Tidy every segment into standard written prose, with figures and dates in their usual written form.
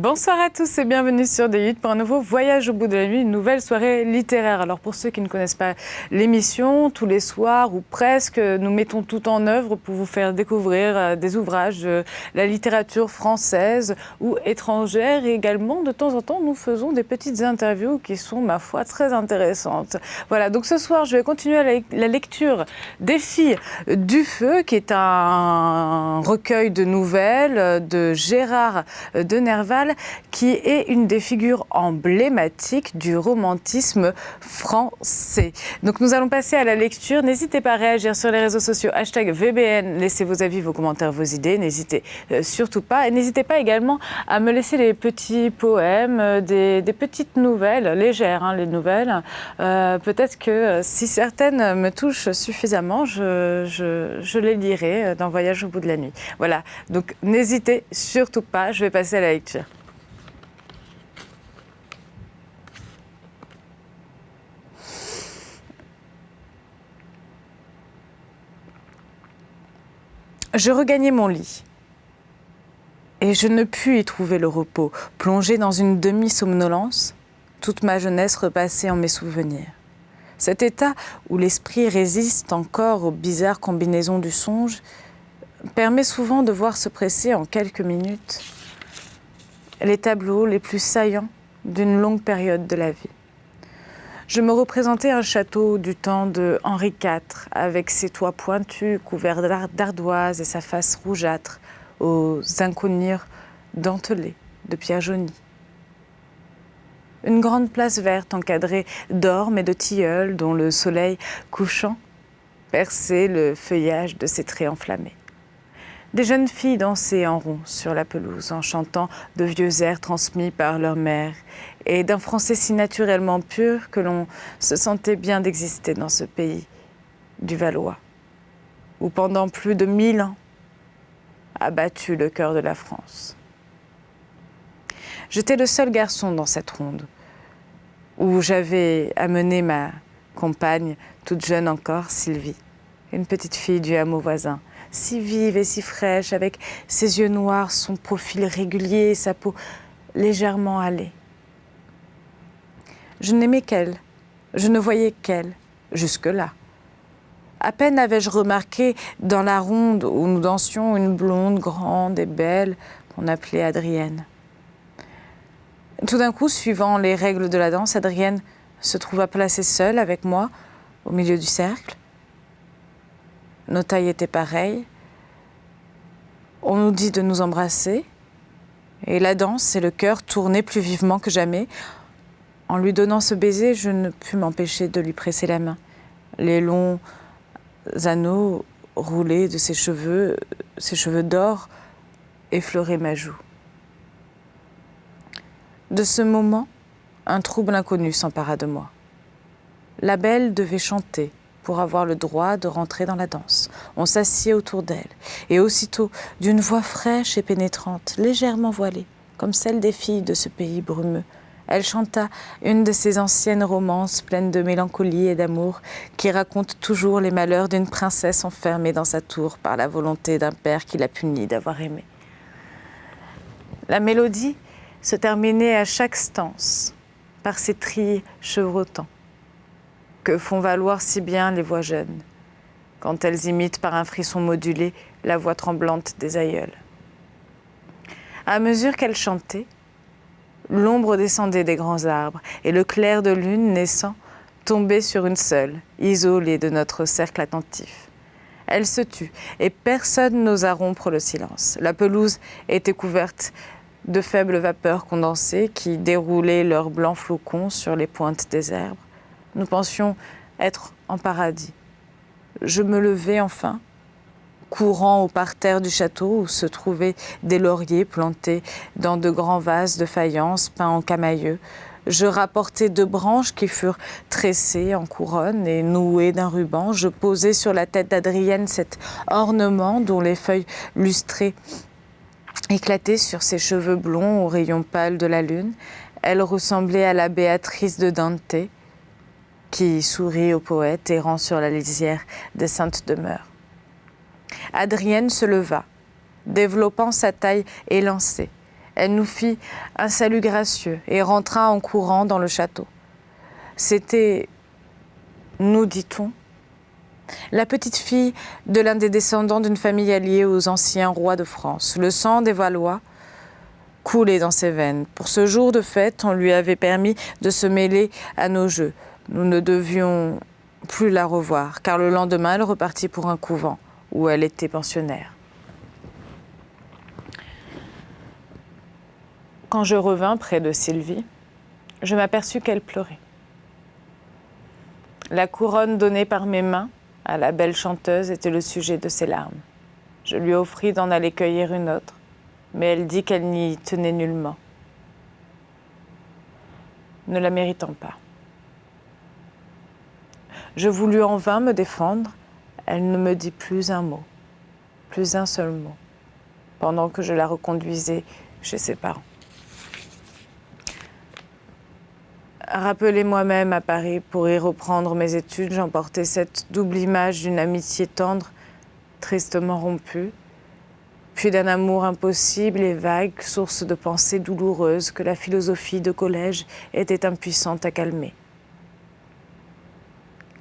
Bonsoir à tous et bienvenue sur Des8 pour un nouveau voyage au bout de la nuit, une nouvelle soirée littéraire. Alors pour ceux qui ne connaissent pas l'émission, tous les soirs ou presque, nous mettons tout en œuvre pour vous faire découvrir des ouvrages de la littérature française ou étrangère. Et également, de temps en temps, nous faisons des petites interviews qui sont, ma foi, très intéressantes. Voilà, donc ce soir, je vais continuer la lecture des Filles du Feu, qui est un recueil de nouvelles de Gérard de Nerval, qui est une des figures emblématiques du romantisme français. Donc nous allons passer à la lecture. N'hésitez pas à réagir sur les réseaux sociaux, #VBN, laissez vos avis, vos commentaires, vos idées, n'hésitez surtout pas. Et n'hésitez pas également à me laisser des petits poèmes, des petites nouvelles, légères, les nouvelles. Peut-être que si certaines me touchent suffisamment, je les lirai dans Voyage au bout de la nuit. Voilà, donc n'hésitez surtout pas, je vais passer à la lecture. Je regagnai mon lit, et je ne pus y trouver le repos. Plongé dans une demi-somnolence, toute ma jeunesse repassait en mes souvenirs. Cet état où l'esprit résiste encore aux bizarres combinaisons du songe permet souvent de voir se presser en quelques minutes les tableaux les plus saillants d'une longue période de la vie. Je me représentais un château du temps de Henri IV, avec ses toits pointus, couverts d'ardoises et sa face rougeâtre, aux inconires dentelées de pierre jaunie. Une grande place verte encadrée d'ormes et de tilleuls, dont le soleil couchant perçait le feuillage de ses traits enflammés. Des jeunes filles dansaient en rond sur la pelouse en chantant de vieux airs transmis par leur mère et d'un français si naturellement pur que l'on se sentait bien d'exister dans ce pays du Valois, où pendant plus de 1000 ans a battu le cœur de la France. J'étais le seul garçon dans cette ronde, où j'avais amené ma compagne, toute jeune encore, Sylvie, une petite fille du hameau voisin, si vive et si fraîche, avec ses yeux noirs, son profil régulier et sa peau légèrement hâlée. Je n'aimais qu'elle, je ne voyais qu'elle, jusque-là. À peine avais-je remarqué dans la ronde où nous dansions une blonde grande et belle qu'on appelait Adrienne. Tout d'un coup, suivant les règles de la danse, Adrienne se trouva placée seule avec moi au milieu du cercle. Nos tailles étaient pareilles. On nous dit de nous embrasser. Et la danse et le cœur tournaient plus vivement que jamais. En lui donnant ce baiser, je ne pus m'empêcher de lui presser la main. Les longs anneaux roulés de ses cheveux d'or, effleuraient ma joue. De ce moment, un trouble inconnu s'empara de moi. La belle devait chanter pour avoir le droit de rentrer dans la danse. On s'assied autour d'elle, et aussitôt, d'une voix fraîche et pénétrante, légèrement voilée, comme celle des filles de ce pays brumeux, elle chanta une de ces anciennes romances pleines de mélancolie et d'amour qui racontent toujours les malheurs d'une princesse enfermée dans sa tour par la volonté d'un père qui la punit d'avoir aimé. La mélodie se terminait à chaque stance par ces trilles chevrotants que font valoir si bien les voix jeunes, quand elles imitent par un frisson modulé la voix tremblante des aïeuls. À mesure qu'elle chantait, l'ombre descendait des grands arbres et le clair de lune naissant tombait sur une seule, isolée de notre cercle attentif. Elle se tut et personne n'osa rompre le silence. La pelouse était couverte de faibles vapeurs condensées qui déroulaient leurs blancs flocons sur les pointes des herbes. Nous pensions être en paradis. Je me levai enfin, courant au parterre du château où se trouvaient des lauriers plantés dans de grands vases de faïence peints en camailleux. Je rapportai 2 branches qui furent tressées en couronne et nouées d'un ruban. Je posai sur la tête d'Adrienne cet ornement dont les feuilles lustrées éclataient sur ses cheveux blonds aux rayons pâles de la lune. Elle ressemblait à la Béatrice de Dante, qui sourit au poète errant sur la lisière des saintes demeures. Adrienne se leva, développant sa taille élancée. Elle nous fit un salut gracieux et rentra en courant dans le château. C'était, nous dit-on, la petite fille de l'un des descendants d'une famille alliée aux anciens rois de France. Le sang des Valois coulait dans ses veines. Pour ce jour de fête, on lui avait permis de se mêler à nos jeux. Nous ne devions plus la revoir, car le lendemain, elle repartit pour un couvent où elle était pensionnaire. Quand je revins près de Sylvie, je m'aperçus qu'elle pleurait. La couronne donnée par mes mains à la belle chanteuse était le sujet de ses larmes. Je lui offris d'en aller cueillir une autre, mais elle dit qu'elle n'y tenait nullement, ne la méritant pas. Je voulus en vain me défendre, elle ne me dit plus un mot, plus un seul mot, pendant que je la reconduisais chez ses parents. Rappelé moi-même à Paris pour y reprendre mes études, j'emportais cette double image d'une amitié tendre, tristement rompue, puis d'un amour impossible et vague, source de pensées douloureuses que la philosophie de collège était impuissante à calmer.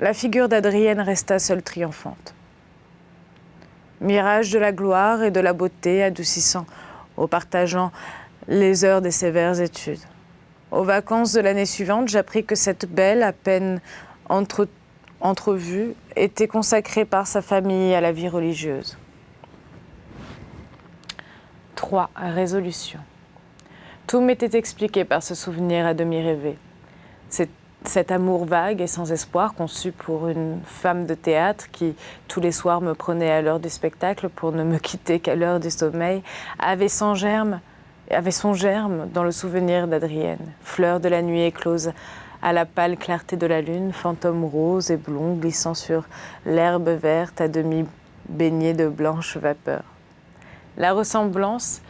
La figure d'Adrienne resta seule triomphante. Mirage de la gloire et de la beauté adoucissant ou partageant les heures des sévères études. Aux vacances de l'année suivante, j'appris que cette belle, à peine entrevue, était consacrée par sa famille à la vie religieuse. 3. Résolution. Tout m'était expliqué par ce souvenir à demi rêvé. Cet amour vague et sans espoir conçu pour une femme de théâtre qui, tous les soirs, me prenait à l'heure du spectacle pour ne me quitter qu'à l'heure du sommeil, avait son germe dans le souvenir d'Adrienne, fleur de la nuit éclose à la pâle clarté de la lune, fantôme rose et blond glissant sur l'herbe verte à demi baignée de blanches vapeurs. La ressemblance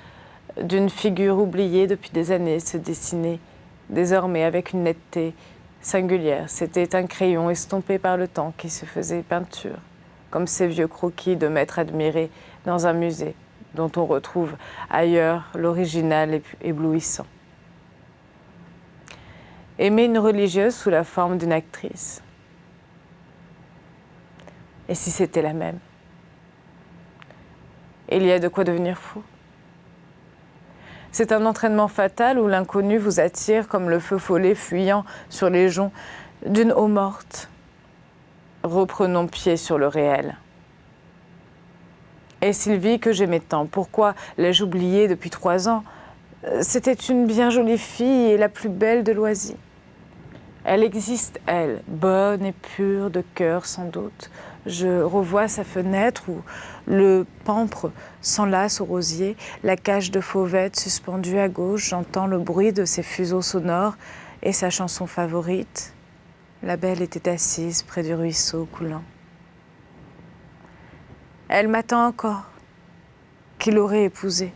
d'une figure oubliée depuis des années se dessinait désormais avec une netteté singulière. C'était un crayon estompé par le temps qui se faisait peinture, comme ces vieux croquis de maîtres admirés dans un musée, dont on retrouve ailleurs l'original éblouissant. Aimer une religieuse sous la forme d'une actrice. Et si c'était la même? Il y a de quoi devenir fou. C'est un entraînement fatal où l'inconnu vous attire comme le feu follet fuyant sur les joncs d'une eau morte. Reprenons pied sur le réel. Et Sylvie, que j'aimais tant, pourquoi l'ai-je oubliée depuis 3 ans? C'était une bien jolie fille et la plus belle de Loisy. Elle existe, elle, bonne et pure de cœur sans doute. Je revois sa fenêtre où le pampre s'enlace au rosier, la cage de fauvette suspendue à gauche, j'entends le bruit de ses fuseaux sonores et sa chanson favorite. La belle était assise près du ruisseau coulant. Elle m'attend encore, qui l'aurait épousée.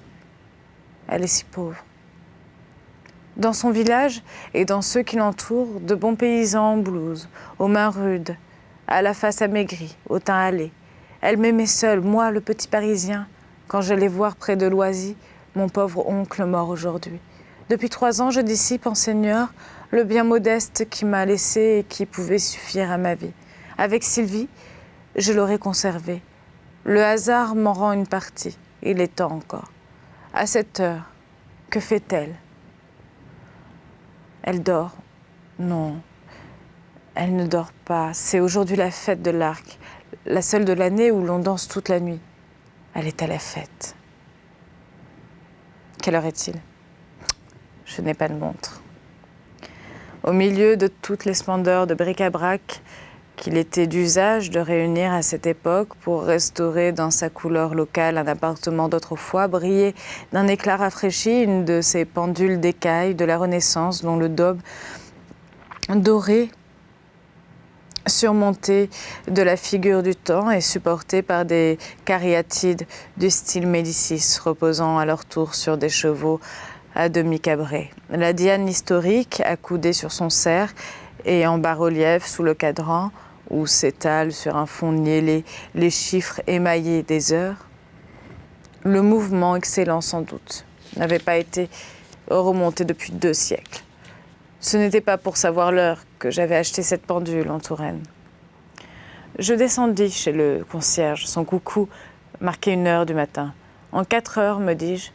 Elle est si pauvre. Dans son village et dans ceux qui l'entourent, de bons paysans en blouse, aux mains rudes, à la face amaigrie, au teint hâlé. Elle m'aimait seule, moi, le petit Parisien, quand j'allais voir près de Loisy, mon pauvre oncle mort aujourd'hui. Depuis 3 ans, je dissipe en seigneur le bien modeste qui m'a laissé et qui pouvait suffire à ma vie. Avec Sylvie, je l'aurais conservé. Le hasard m'en rend une partie, il est temps encore. À cette heure, que fait-elle? Elle dort? Non, elle ne dort pas. C'est aujourd'hui la fête de l'Arc, la seule de l'année où l'on danse toute la nuit. Elle est à la fête. Quelle heure est-il? Je n'ai pas de montre. Au milieu de toutes les splendeurs de bric-à-brac qu'il était d'usage de réunir à cette époque pour restaurer dans sa couleur locale un appartement d'autrefois, brillait d'un éclat rafraîchi une de ces pendules d'écaille de la Renaissance dont le daube doré surmonté de la figure du temps et supporté par des cariatides du style Médicis reposant à leur tour sur des chevaux à demi cabrés. La Diane historique, accoudée sur son cerf et en bas-relief sous le cadran, où s'étalent sur un fond niellé les chiffres émaillés des heures. Le mouvement excellent sans doute, n'avait pas été remontée depuis 2 siècles. Ce n'était pas pour savoir l'heure que j'avais acheté cette pendule en Touraine. Je descendis chez le concierge. Son coucou marquait 1 heure du matin. En 4 heures, me dis-je,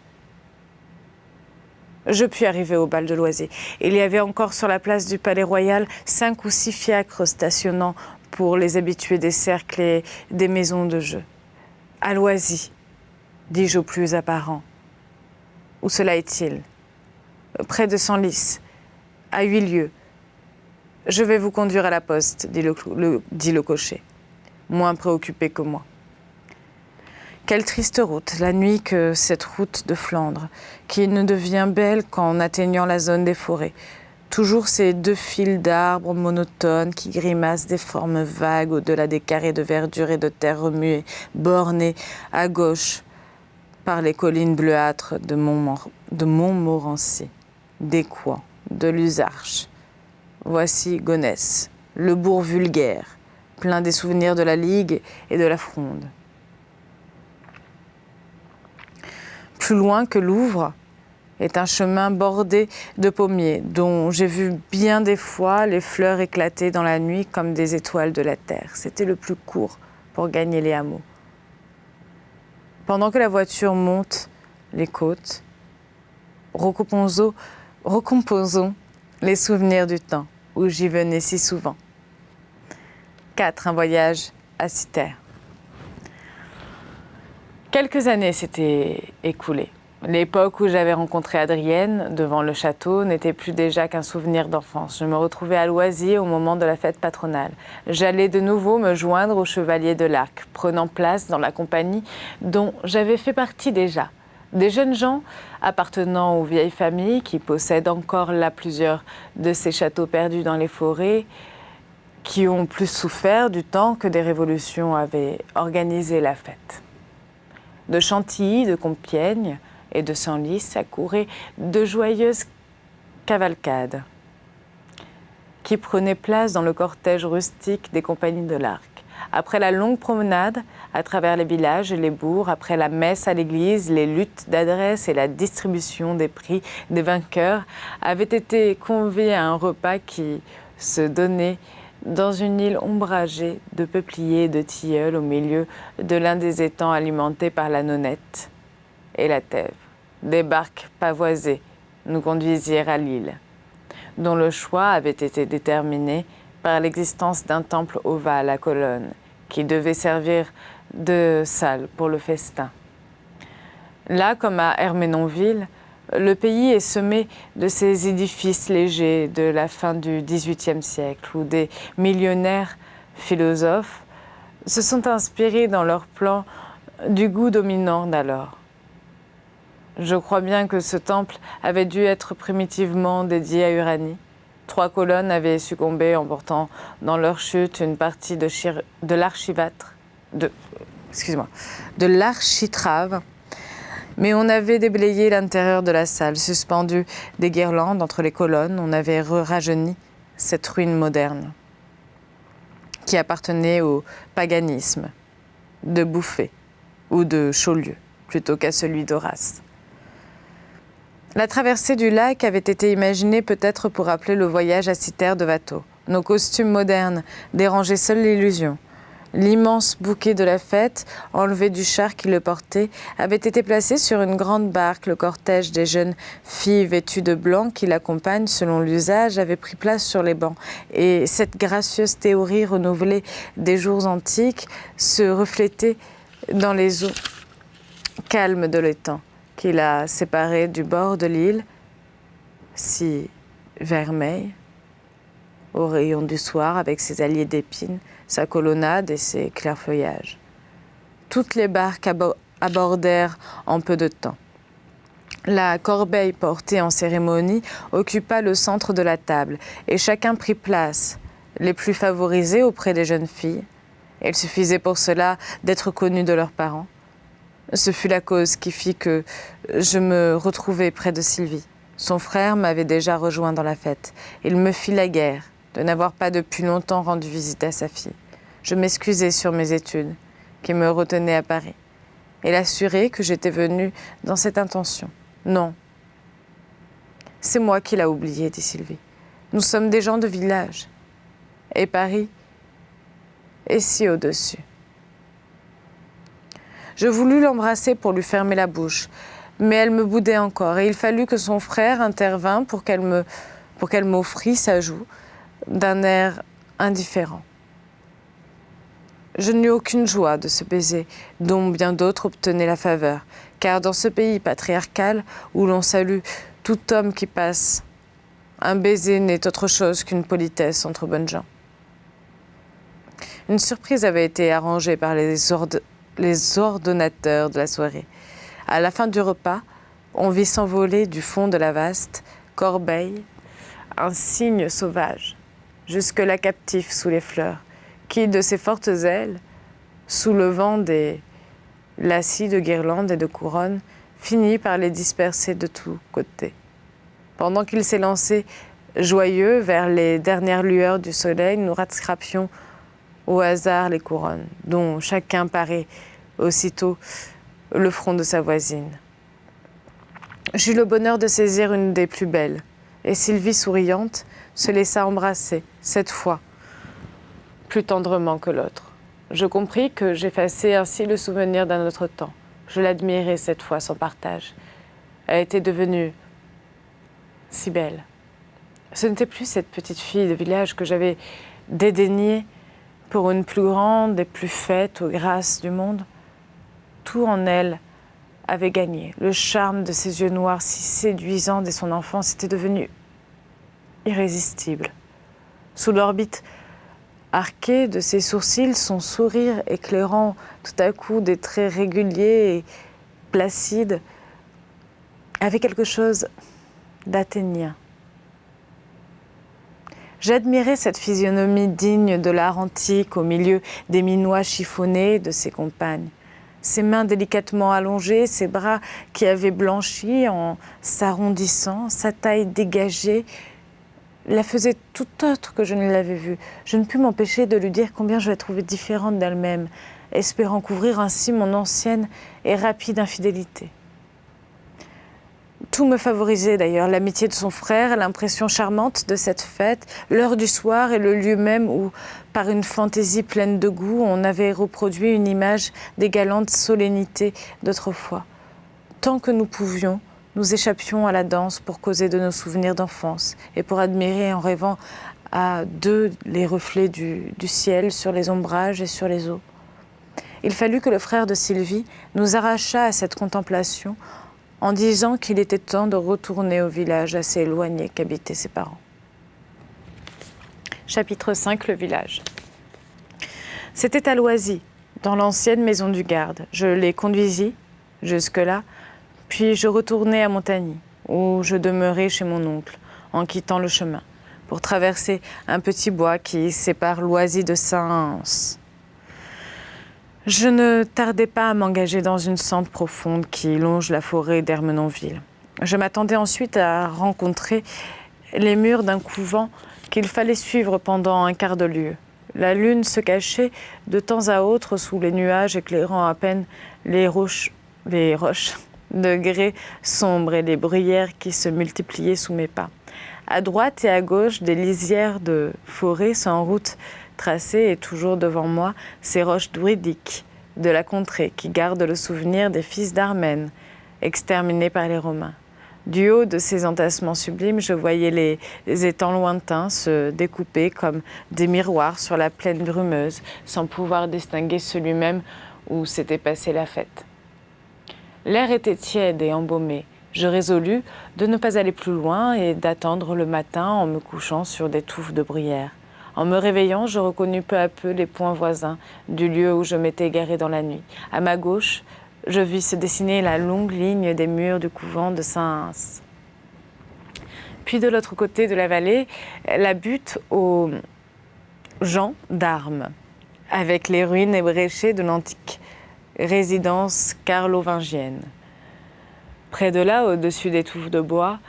je puis arriver au bal de Loisy. Il y avait encore sur la place du Palais Royal 5 ou 6 fiacres stationnant pour les habitués des cercles et des maisons de jeu. À Loisy, dis-je au plus apparent. Où cela est-il? Près de Senlis, à 8 lieues. Je vais vous conduire à la poste, dit le cocher, moins préoccupé que moi. Quelle triste route, la nuit que cette route de Flandre, qui ne devient belle qu'en atteignant la zone des forêts. Toujours ces 2 fils d'arbres monotones qui grimacent des formes vagues au-delà des carrés de verdure et de terre remuées, bornés à gauche par les collines bleuâtres de Montmorency, d'Écouen, de Luzarches. Voici Gonesse, le bourg vulgaire, plein des souvenirs de la Ligue et de la Fronde. Plus loin que Louvres est un chemin bordé de pommiers, dont j'ai vu bien des fois les fleurs éclater dans la nuit comme des étoiles de la terre. C'était le plus court pour gagner les hameaux. Pendant que la voiture monte les côtes, recomposons les souvenirs du temps où j'y venais si souvent. 4. Un voyage à Cythère. Quelques années s'étaient écoulées. L'époque où j'avais rencontré Adrienne devant le château n'était plus déjà qu'un souvenir d'enfance. Je me retrouvais à Loisy au moment de la fête patronale. J'allais de nouveau me joindre aux chevaliers de l'Arc, prenant place dans la compagnie dont j'avais fait partie déjà. Des jeunes gens appartenant aux vieilles familles qui possèdent encore là plusieurs de ces châteaux perdus dans les forêts, qui ont plus souffert du temps que des révolutions avaient organisé la fête. De Chantilly, de Compiègne et de Senlis accouraient de joyeuses cavalcades qui prenaient place dans le cortège rustique des compagnies de l'Arc. Après la longue promenade à travers les villages et les bourgs, après la messe à l'église, les luttes d'adresse et la distribution des prix des vainqueurs avaient été conviés à un repas qui se donnait dans une île ombragée de peupliers et de tilleuls au milieu de l'un des étangs alimentés par la Nonette et la Tève. Des barques pavoisées nous conduisirent à l'île, dont le choix avait été déterminé par l'existence d'un temple ovale à colonnes qui devait servir de salle pour le festin. Là, comme à Ermenonville, le pays est semé de ces édifices légers de la fin du XVIIIe siècle où des millionnaires philosophes se sont inspirés dans leurs plans du goût dominant d'alors. Je crois bien que ce temple avait dû être primitivement dédié à Uranie. 3 colonnes avaient succombé emportant dans leur chute une partie de l'architrave. Mais on avait déblayé l'intérieur de la salle, suspendu des guirlandes entre les colonnes. On avait rajeuni cette ruine moderne qui appartenait au paganisme de Bouffé ou de Chaulieu, plutôt qu'à celui d'Horace. La traversée du lac avait été imaginée peut-être pour rappeler le voyage à Cythère de Watteau. Nos costumes modernes dérangeaient seuls l'illusion. L'immense bouquet de la fête, enlevé du char qui le portait, avait été placé sur une grande barque. Le cortège des jeunes filles vêtues de blanc qui l'accompagnent selon l'usage avait pris place sur les bancs. Et cette gracieuse théorie renouvelée des jours antiques se reflétait dans les eaux calmes de l'étang qui la séparait du bord de l'île, si vermeille, au rayon du soir avec ses alliés d'épines, sa colonnade et ses clairs feuillages. Toutes les barques abordèrent en peu de temps. La corbeille portée en cérémonie occupa le centre de la table et chacun prit place, les plus favorisés auprès des jeunes filles. Il suffisait pour cela d'être connus de leurs parents. Ce fut la cause qui fit que je me retrouvai près de Sylvie. Son frère m'avait déjà rejoint dans la fête. Il me fit la guerre de n'avoir pas depuis longtemps rendu visite à sa fille. Je m'excusai sur mes études, qui me retenaient à Paris, et l'assurai que j'étais venue dans cette intention. Non. C'est moi qui l'ai oublié, dit Sylvie. Nous sommes des gens de village. Et Paris est si au-dessus. Je voulus l'embrasser pour lui fermer la bouche, mais elle me boudait encore, et il fallut que son frère intervînt pour qu'elle m'offrît sa joue d'un air indifférent. Je n'eus aucune joie de ce baiser, dont bien d'autres obtenaient la faveur, car dans ce pays patriarcal où l'on salue tout homme qui passe, un baiser n'est autre chose qu'une politesse entre bonnes gens. Une surprise avait été arrangée par les ordonnateurs de la soirée. À la fin du repas, on vit s'envoler du fond de la vaste corbeille un cygne sauvage, jusque-là captif sous les fleurs, qui, de ses fortes ailes, soulevant des lacis de guirlandes et de couronnes, finit par les disperser de tous côtés. Pendant qu'il s'élançait joyeux vers les dernières lueurs du soleil, nous rattrapions au hasard les couronnes, dont chacun parait aussitôt le front de sa voisine. J'eus le bonheur de saisir une des plus belles, et Sylvie, souriante, se laissa embrasser, cette fois, plus tendrement que l'autre. Je compris que j'effaçais ainsi le souvenir d'un autre temps. Je l'admirais cette fois sans partage. Elle était devenue si belle. Ce n'était plus cette petite fille de village que j'avais dédaignée pour une plus grande et plus faite aux grâces du monde. Tout en elle avait gagné. Le charme de ses yeux noirs si séduisants dès son enfance était devenu irrésistible. Sous l'orbite arquée de ses sourcils, son sourire éclairant tout à coup des traits réguliers et placides avait quelque chose d'athénien. J'admirais cette physionomie digne de l'art antique au milieu des minois chiffonnés de ses compagnes. Ses mains délicatement allongées, ses bras qui avaient blanchi en s'arrondissant, sa taille dégagée, la faisait tout autre que je ne l'avais vue. Je ne pus m'empêcher de lui dire combien je la trouvais différente d'elle-même, espérant couvrir ainsi mon ancienne et rapide infidélité. Tout me favorisait d'ailleurs, l'amitié de son frère, l'impression charmante de cette fête, l'heure du soir et le lieu même où, par une fantaisie pleine de goût, on avait reproduit une image des galantes solennités d'autrefois. Tant que nous pouvions, nous échappions à la danse pour causer de nos souvenirs d'enfance et pour admirer en rêvant à deux les reflets du ciel sur les ombrages et sur les eaux. Il fallut que le frère de Sylvie nous arrachât à cette contemplation en disant qu'il était temps de retourner au village assez éloigné qu'habitaient ses parents. Chapitre 5, le village. C'était à Loisy, dans l'ancienne maison du garde. Je les conduisis jusque-là, puis je retournai à Montagny, où je demeurai chez mon oncle, en quittant le chemin, pour traverser un petit bois qui sépare Loisy de Saint-Anse. Je ne tardai pas à m'engager dans une sente profonde qui longe la forêt d'Ermenonville. Je m'attendais ensuite à rencontrer les murs d'un couvent qu'il fallait suivre pendant un quart de lieue. La lune se cachait de temps à autre sous les nuages, éclairant à peine les roches de grès sombres et les bruyères qui se multipliaient sous mes pas. À droite et à gauche, des lisières de forêt sans route tracée et toujours devant moi, ces roches druidiques de la contrée qui gardent le souvenir des fils d'Armène, exterminés par les Romains. Du haut de ces entassements sublimes, je voyais les étangs lointains se découper comme des miroirs sur la plaine brumeuse, sans pouvoir distinguer celui même où s'était passée la fête. L'air était tiède et embaumé. Je résolus de ne pas aller plus loin et d'attendre le matin en me couchant sur des touffes de bruyère. En me réveillant, je reconnus peu à peu les points voisins du lieu où je m'étais égarée dans la nuit. À ma gauche, je vis se dessiner la longue ligne des murs du couvent de Saint-Anse. Puis de l'autre côté de la vallée, la butte aux gens d'armes, avec les ruines ébréchées de l'antique résidence carlovingienne. Près de là, au-dessus des touffes de bois,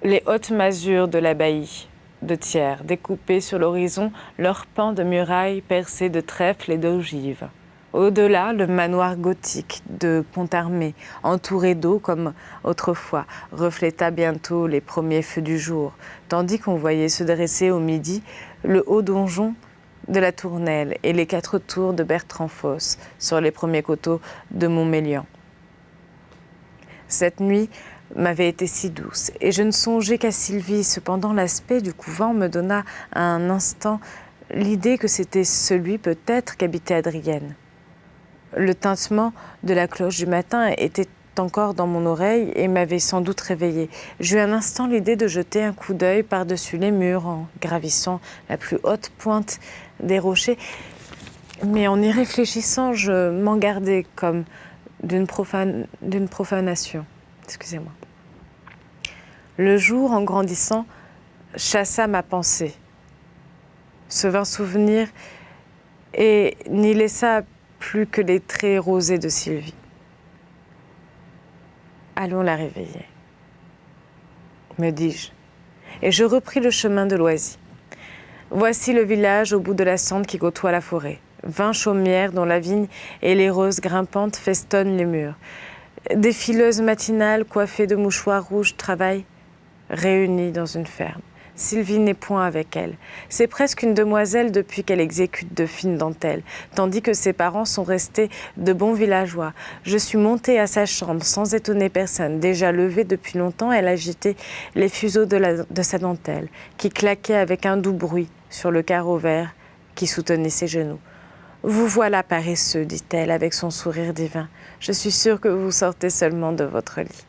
les hautes masures de l'abbaye de Thiers, découpées sur l'horizon, leurs pans de murailles percés de trèfles et d'ogives. Au-delà, le manoir gothique de Pontarmé, entouré d'eau comme autrefois, refléta bientôt les premiers feux du jour, tandis qu'on voyait se dresser au midi le haut donjon de la Tournelle et les 4 tours de Bertrand-Fosse sur les premiers coteaux de Montmélian. Cette nuit m'avait été si douce, et je ne songeais qu'à Sylvie. Cependant, l'aspect du couvent me donna à un instant l'idée que c'était celui peut-être qu'habitait Adrienne. Le tintement de la cloche du matin était encore dans mon oreille et m'avait sans doute réveillée. J'eus un instant l'idée de jeter un coup d'œil par-dessus les murs en gravissant la plus haute pointe des rochers. Mais en y réfléchissant, je m'en gardais comme d'une profanation. Excusez-moi. Le jour, en grandissant, chassa ma pensée, se vint souvenir et n'y laissa plus que les traits rosés de Sylvie. Allons la réveiller, me dis-je, et je repris le chemin de Loisy. Voici le village au bout de la sente qui côtoie la forêt. 20 chaumières dont la vigne et les roses grimpantes festonnent les murs. Des fileuses matinales coiffées de mouchoirs rouges travaillent, réunies dans une ferme. Sylvie n'est point avec elle. C'est presque une demoiselle depuis qu'elle exécute de fines dentelles, tandis que ses parents sont restés de bons villageois. Je suis montée à sa chambre sans étonner personne. Déjà levée depuis longtemps, elle agitait les fuseaux de sa dentelle, qui claquaient avec un doux bruit sur le carreau vert qui soutenait ses genoux. « Vous voilà paresseux, dit-elle avec son sourire divin. Je suis sûre que vous sortez seulement de votre lit. »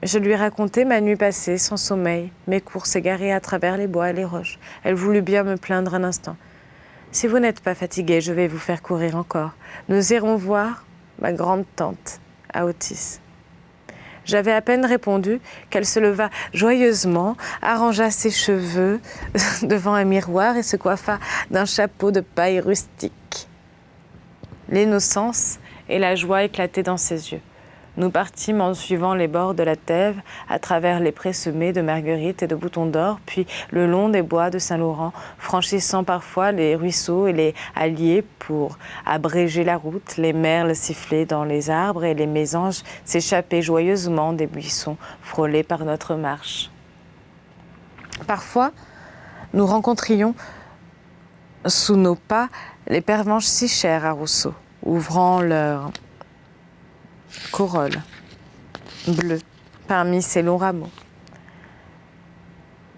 Je lui racontai ma nuit passée, sans sommeil, mes courses égarées à travers les bois et les roches. Elle voulut bien me plaindre un instant. « Si vous n'êtes pas fatigué, je vais vous faire courir encore. Nous irons voir ma grande-tante à Otis. » J'avais à peine répondu qu'elle se leva joyeusement, arrangea ses cheveux devant un miroir et se coiffa d'un chapeau de paille rustique. L'innocence et la joie éclataient dans ses yeux. Nous partîmes en suivant les bords de la Tève, à travers les prés semés de marguerites et de boutons d'or, puis le long des bois de Saint-Laurent, franchissant parfois les ruisseaux et les halliers pour abréger la route. Les merles sifflaient dans les arbres et les mésanges s'échappaient joyeusement des buissons frôlés par notre marche. Parfois, nous rencontrions sous nos pas les pervenches si chères à Rousseau, ouvrant leur corolle bleue parmi ces longs rameaux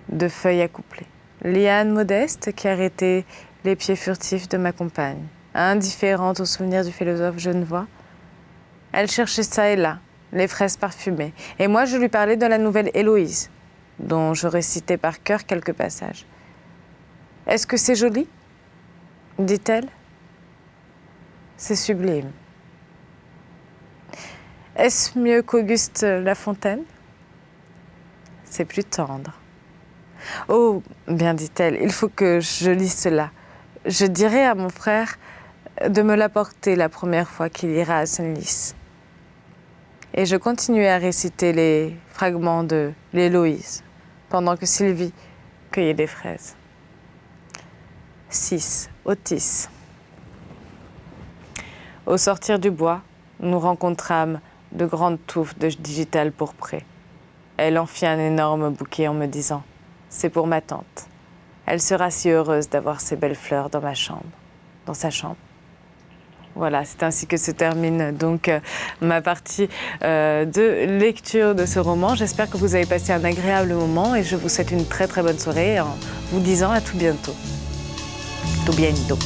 de feuilles accouplées. Liane modeste qui arrêtait les pieds furtifs de ma compagne, indifférente aux souvenirs du philosophe genevois. Elle cherchait ça et là, les fraises parfumées, et moi je lui parlais de la nouvelle Héloïse, dont je récitais par cœur quelques passages. « Est-ce que c'est joli ?» dit-elle. « C'est sublime. » Est-ce mieux qu'Auguste Lafontaine? C'est plus tendre. Oh, bien, dit-elle, il faut que je lise cela. Je dirai à mon frère de me l'apporter la première fois qu'il ira à Senlis. Et je continuai à réciter les fragments de l'Héloïse, pendant que Sylvie cueillait des fraises. 6. Otis. Au sortir du bois, nous rencontrâmes de grandes touffes de digital pourprées. Elle en fit un énorme bouquet en me disant « C'est pour ma tante. Elle sera si heureuse d'avoir ces belles fleurs dans sa chambre. » Voilà, c'est ainsi que se termine donc ma partie de lecture de ce roman. J'espère que vous avez passé un agréable moment et je vous souhaite une très très bonne soirée en vous disant à tout bientôt. Tout bientôt.